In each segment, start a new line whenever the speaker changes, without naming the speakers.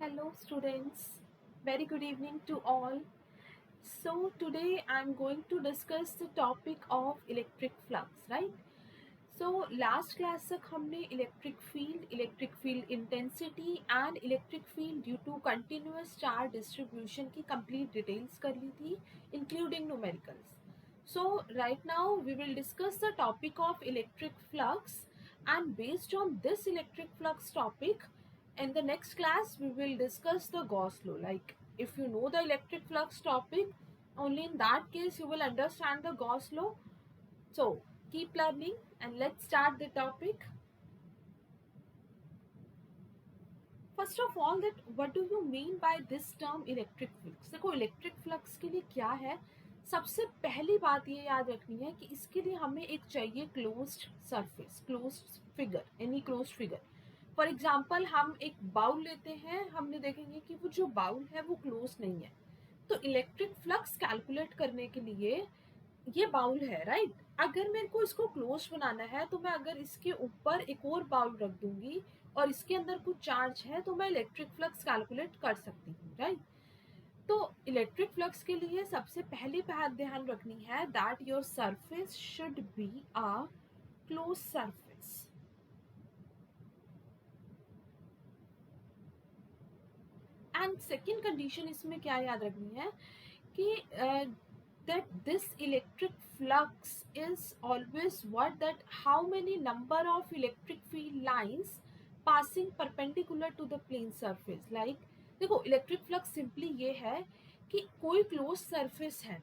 Hello students, very good evening to all. So today I'm going to discuss the topic of electric flux, right? So last class तक हमने electric field intensity and electric field due to continuous charge distribution की complete details कर ली थी including numericals. So right now we will discuss the topic of electric flux, and based on this electric flux topic in the next class we will discuss the Gauss law. Like if you know the electric flux topic, only in that case you will understand the Gauss law. So keep learning and let's start the topic. First of all, that what do you mean by this term electric flux? देखो electric flux के लिए क्या है, सबसे पहली बात ये याद रखनी है कि इसके लिए हमें एक चाहिए closed surface, closed figure, any closed figure. For example हम एक बाउल लेते हैं, हमने देखेंगे कि वो जो बाउल है वो क्लोज नहीं है. तो इलेक्ट्रिक फ्लक्स कैलकुलेट करने के लिए ये बाउल है, राइट. अगर मेरे को इसको क्लोज बनाना है तो मैं अगर इसके ऊपर एक और बाउल रख दूंगी और इसके अंदर कुछ चार्ज है तो मैं इलेक्ट्रिक फ्लक्स कैलकुलेट कर सकती हूँ, राइट. तो इलेक्ट्रिक फ्लक्स के लिए सबसे पहली बात ध्यान रखनी है that your surface should be a close surface. And second condition इसमें क्या याद रखनी है कि that this electric flux is always what, that how many number of electric field lines passing perpendicular to the plane surface. Like देखो electric flux simply ये है कि कोई क्लोज सरफेस है,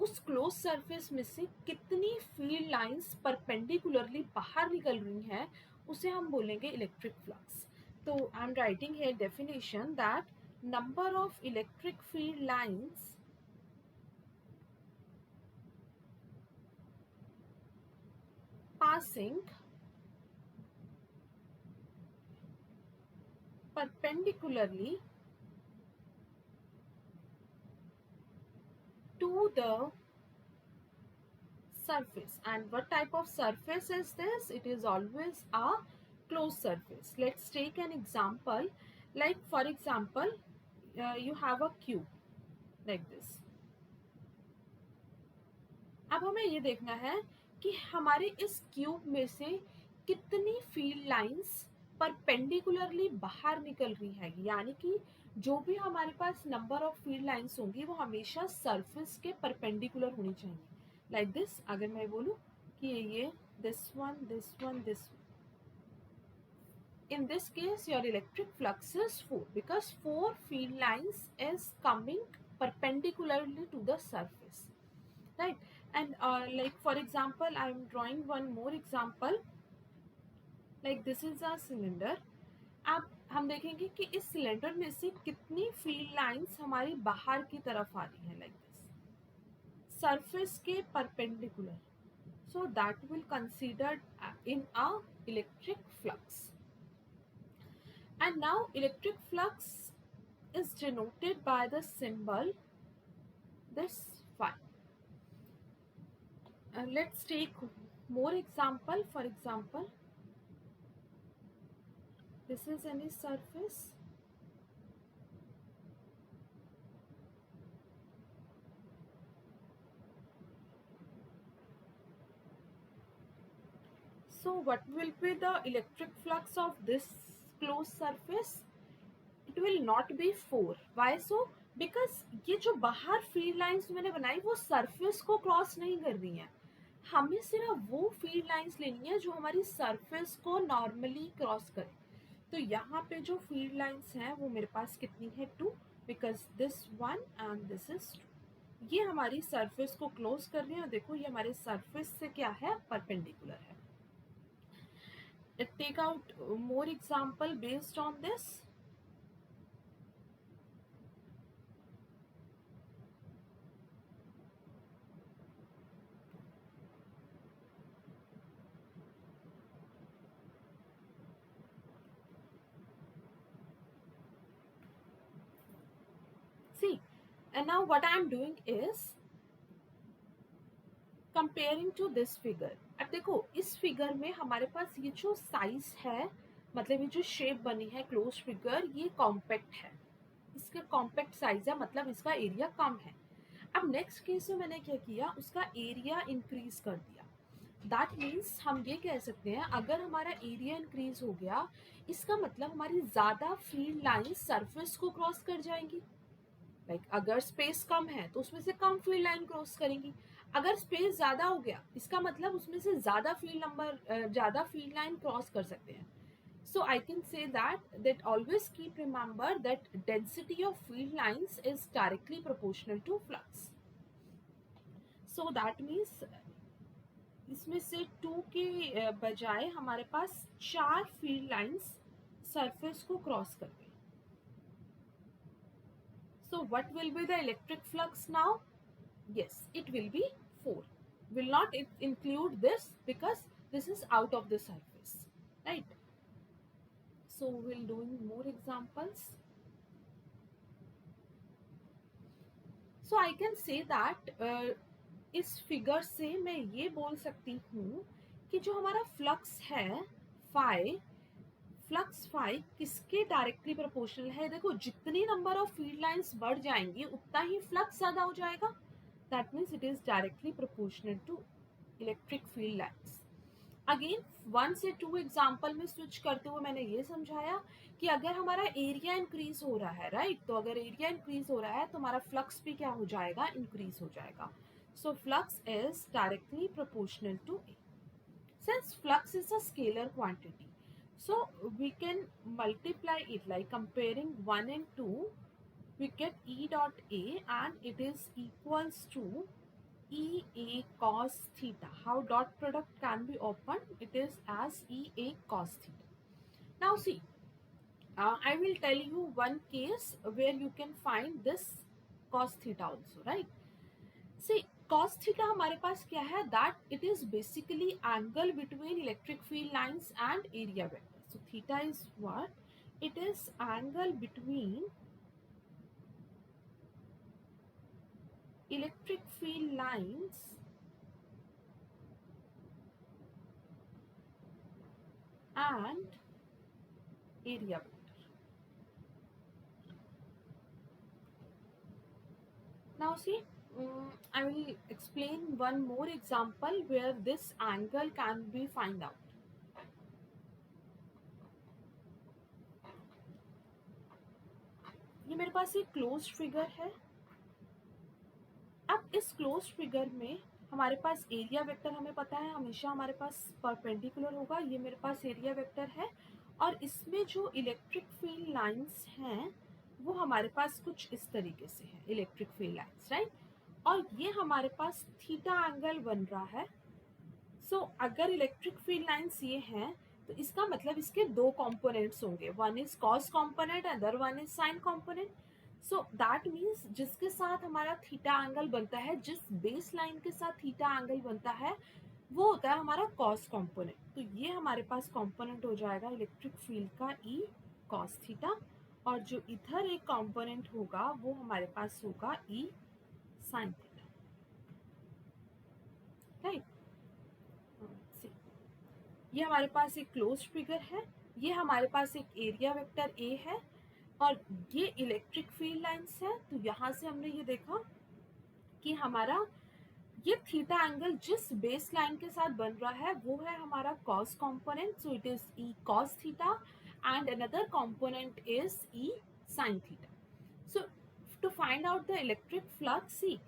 उस क्लोज सरफेस में से कितनी फील्ड लाइंस परपेंडिकुलरली बाहर निकल रही हैं उसे हम बोलेंगे इलेक्ट्रिक फ्लक्स. तो I am writing here definition that number of electric field lines passing perpendicularly to the surface. And what type of surface is this? It is always a closed surface. Let's take an example. Like for example, you have a cube like this. अब हमें ये देखना है कि हमारे इस cube में से कितनी फील्ड लाइंस परपेंडिकुलरली बाहर निकल रही है, यानी कि जो भी हमारे पास नंबर ऑफ फील्ड लाइंस होंगी वो हमेशा सरफेस के परपेंडिकुलर होनी चाहिए. लाइक दिस, अगर मैं बोलूँ कि ये this one this one this, in this case your electric flux is 4 because 4 field lines is coming perpendicularly to the surface, right. And like for example I am drawing one more example. Like this is a cylinder. अब हम देखेंगे कि इस cylinder में से कितनी field lines हमारी बाहर की तरफ आ रही हैं, लाइक दिस, सरफेस के perpendicular. So that will considered in a electric flux. And now electric flux is denoted by the symbol this phi. Let's take more example. For example, this is any surface. So what will be the electric flux of this closed surface? It will not be 4. Why so? Because ये जो बाहर field lines मैंने बनाई वो surface को cross नहीं कर रही हैं. हमें सिर्फ वो फील्ड लाइंस लेनी है जो हमारी सरफेस को नॉर्मली क्रॉस करे. तो यहाँ पे जो फील्ड लाइंस हैं वो मेरे पास कितनी है, 2, because this one and this is 2. ये हमारी सरफेस को क्लोज कर रही है और देखो ये हमारे सरफेस से क्या है, परपेंडिकुलर है. Let's take out more example based on this. See, and now what I am doing is comparing to this figure. अब देखो इस फिगर में हमारे पास ये जो साइज है, मतलब ये जो शेप बनी है क्लोज फिगर, ये कॉम्पैक्ट है, इसका कॉम्पैक्ट साइज है, मतलब इसका एरिया कम है। अब नेक्स्ट केस में मैंने क्या किया, उसका एरिया इंक्रीज कर दिया। दैट मीन्स हम ये कह सकते हैं अगर हमारा एरिया इंक्रीज हो गया, इसका मतलब हमारी ज़्यादा फील्ड लाइन सरफेस को क्रॉस कर जाएंगी। अगर स्पेस कम है तो उसमें से कम फील्ड लाइन क्रॉस करेंगी। अगर स्पेस ज़्यादा हो गया, इसका मतलब उसमें से ज़्यादा फील्ड लाइन क्रॉस कर सकते हैं। So I can say that always keep remember that density of field lines is directly proportional to flux. So that means इसमें से 2 के बजाय हमारे पास 4 फील्ड लाइंस सरफेस को क्रॉस कर गई। So what will be the electric flux now? Yes, it will be 4. Will not include this because this is out of the surface, right? So we'll doing more examples. So I can say that इस figure से मैं ये बोल सकती हूँ कि जो हमारा फ्लक्स है फ्लक्स फाई किसके डायरेक्टली प्रोपोर्शनल है। देखो, जितनी नंबर ऑफ फील्ड लाइंस बढ़ जाएंगी उतना ही फ्लक्स ज़्यादा हो जाएगा। That means it is directly proportional to electric field lines. Again 1 से 2 एग्जाम्पल में स्विच करते हुए मैंने ये समझाया कि अगर हमारा एरिया इंक्रीज हो रहा है, राइट, तो अगर एरिया इंक्रीज हो रहा है तो हमारा फ्लक्स भी क्या हो जाएगा, इंक्रीज हो जाएगा। So flux is directly proportional to A. Since flux is a scalar quantity, so we can multiply it, like comparing 1 and 2, we get E dot A and it is equals to EA cos theta. How dot product can be opened? It is as EA cos theta. Now see, I will tell you one case where you can find this cos theta also, right? See, cos theta हमारे पास क्या है, that it is basically angle between electric field lines and area vector. So theta is what? It is angle between electric field lines and area vector. Now see, I will explain one more example where this angle can be find out. ये मेरे पास एक close figure है। अब इस close figure में हमारे पास area vector हमें पता है हमेशा हमारे पास परपेंडिकुलर होगा। ये मेरे पास एरिया वेक्टर है और इसमें जो इलेक्ट्रिक फील्ड लाइंस हैं वो हमारे पास कुछ इस तरीके से है, इलेक्ट्रिक फील्ड लाइंस, राइट। और ये हमारे पास थीटा एंगल बन रहा है। सो अगर इलेक्ट्रिक फील्ड लाइंस ये हैं तो इसका मतलब इसके दो कंपोनेंट्स होंगे, one is cos component, other one is sine component. So that means जिसके साथ हमारा थीटा एंगल बनता है, जिस बेस लाइन के साथ थीटा एंगल बनता है, वो होता है हमारा कॉस कंपोनेंट। तो ये हमारे पास कंपोनेंट हो जाएगा इलेक्ट्रिक फील्ड का ई कॉस थीटा, और जो इधर एक कंपोनेंट होगा वो हमारे पास होगा ई साइन थीटा, राइट। ये हमारे पास एक क्लोज फिगर है, ये हमारे पास एक एरिया वेक्टर ए है और ये इलेक्ट्रिक फील्ड लाइंस है। तो यहाँ से हमने ये देखा कि हमारा ये थीटा एंगल जिस बेस लाइन के साथ बन रहा है वो है हमारा cos component, so it is E cos theta, and another component is E sine theta. So to find out the electric flux, see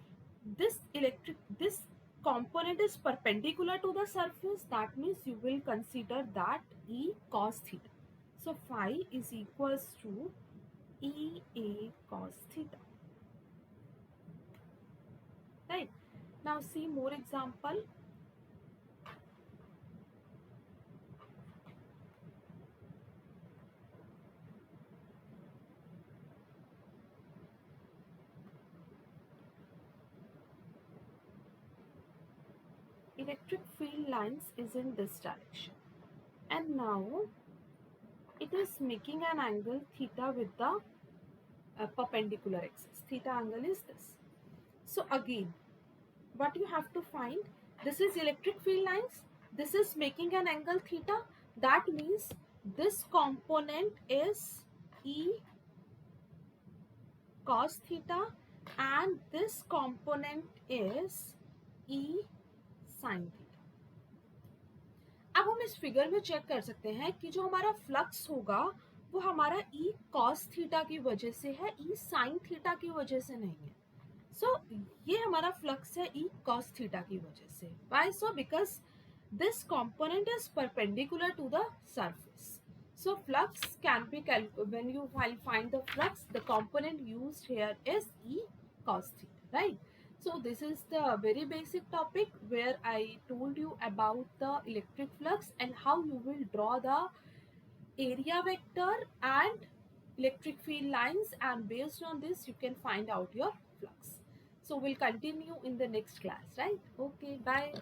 this component is perpendicular to the surface, that means you will consider that E cos theta. So phi is equals to EA cos theta, right? Now see more example. Electric field lines is in this direction and now it is making an angle theta with the perpendicular axis. Theta angle is this. So again, what you have to find, this is electric field lines, this is making an angle theta, that means this component is E cos theta and this component is E sin theta. अब हम इस figure में check कर सकते हैं कि जो हमारा फ्लक्स होगा वो हमारा E cos थीटा की वजह से है, E sin थीटा की वजह से नहीं है. So ये हमारा फ्लक्स है E cos थीटा की वजह से. Why so? Because this component is perpendicular to the surface. So flux can be when you find the flux, the component used here is E cos theta, right? So this is the very basic topic where I told you about the electric flux and how you will draw the area vector and electric field lines, and based on this you can find out your flux. So we'll continue in the next class, right? Okay, bye.